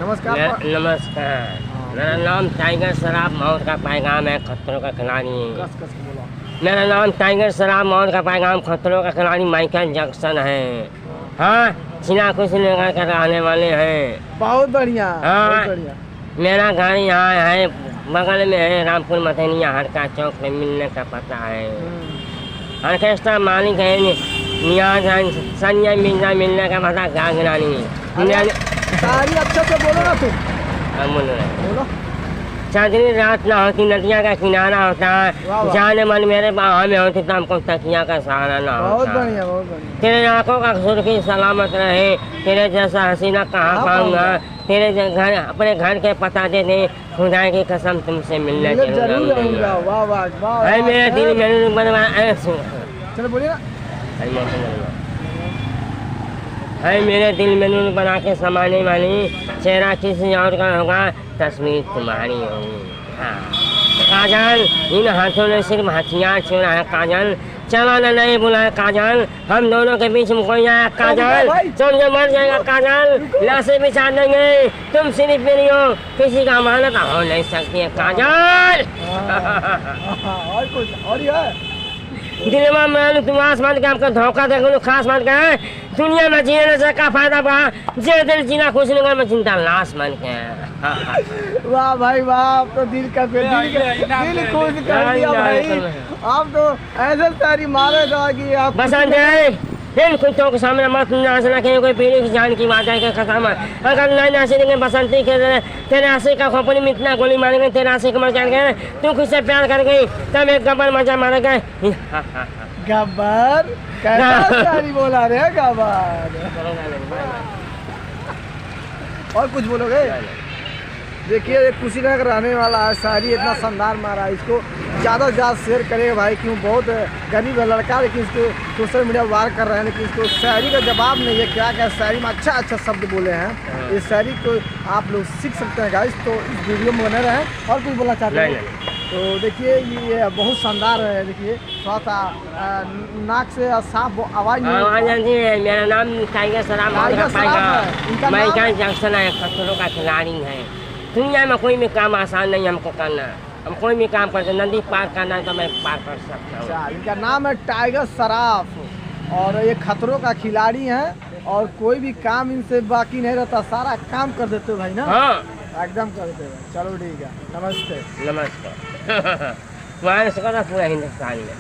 नमस्कार। नमस्कार। मेरा नाम टाइगर शराब मौत का पैगाम है, खतरों का खिलाड़ी। कस कस के बोलो। मेरा नाम टाइगर शराब मौत का पैगाम, खतरों का खिलाड़ी माइकल जैक्सन है। हाँ, सीना कुछ लगा कर आने वाले हैं। बहुत बढ़िया। हाँ। बहुत बढ़िया। मेरा घर यहाँ है, बगल में है, रामपुर मथनिया हड़का चौक पे मिलने का पता है। ऑर्केस्ट्रा मालिक है नियाज संजय मिर्जा, मिलने का पता गागरानी। सारी अच्छा से बोलो ना तुम। बोलो। चांदनी रात ना होती, नदिया का किनारा होता है, जाने मन मेरे बाहों में होती तो हमको तकिया का सहारा ना होता। बहुत बढ़िया, बहुत बढ़िया। तेरे आंखों का सुर्खी सलामत रहे, तेरे जैसा हसीना कहाँ पाऊंगा, तेरे घर अपने घर के पता दे दे, खुदा की कसम तुमसे मिलने जरूर आऊंगा। वाह वाह वाह। है मेरे दिल में बनवा। चलो बोलिए ना। है मेरे दिल में नूर बना के समाने वाली, चेहरा किसी और का होगा, तस्वीर तुम्हारी होगी। हाँ काजल, इन हाथों ने सिर्फ हथियार छुड़ा है काजल, चलाना नहीं बुलाया काजल, हम दोनों के बीच में कोई आया काजल, समझे मर जाएगा काजल, लाशें बिछा देंगे, तुम सिर्फ मेरी हो, किसी का अमानत हो नहीं सकती है काजल। और कुछ और है दिल में तुम आसमान के आपका धोखा दे खास मत गए, दुनिया में जीने से का फायदा बा, जे दिल जीना खुश नहीं में चिंता लाश मन के। वाह भाई वाह, आप तो दिल खुश कर दिया भाई। आप तो ऐसे सारी मारे कि आप बसंत है इन कुत्तों के सामने मत नाचना, कोई पीढ़ी की जान की बात है कि खत्म। अगर नहीं नाचेंगे बसंती के तेरे आशिक का खोपड़ी में इतना गोली मारेंगे, तेरे आशिक मर जाएंगे, तू खुद से प्यार कर गई तब एक गब्बर मजा मार गए। गब्बर कैसा बोला रे गब्बर। और कुछ बोलोगे? देखिए ये कुशीनगर रहने वाला है, शायरी इतना शानदार मारा है, इसको ज़्यादा से ज़्यादा शेयर करेगा भाई, क्यों बहुत गरीब है लड़का, लेकिन इसको सोशल मीडिया वार कर रहे हैं, लेकिन इसको शायरी का जवाब नहीं है। क्या क्या शायरी में अच्छा अच्छा शब्द बोले हैं, इस शायरी को आप लोग सीख सकते हैं गाइस, तो इस वीडियो में बने रहें। और कुछ बोलना चाहते हैं तो देखिए ये बहुत शानदार है। देखिए थोड़ा सा नाक से साफ आवाज़ आती है। मेरा नाम टाइगर शराब माइकल जैक्सन है, खतरों का खिलाड़ी है। दुनिया में कोई भी काम आसान नहीं हमको करना, हम कोई भी काम करते, नदी पार करना है तो मैं पार कर सकता हूँ। इनका नाम है टाइगर शराफ और ये खतरों का खिलाड़ी हैं, और कोई भी काम इनसे बाकी नहीं रहता, सारा काम कर देते हो भाई ना। हाँ एकदम कर देते हो। चलो ठीक है, नमस्ते। नमस्कार। तुम्हारे से पूरा हिंदुस्तान में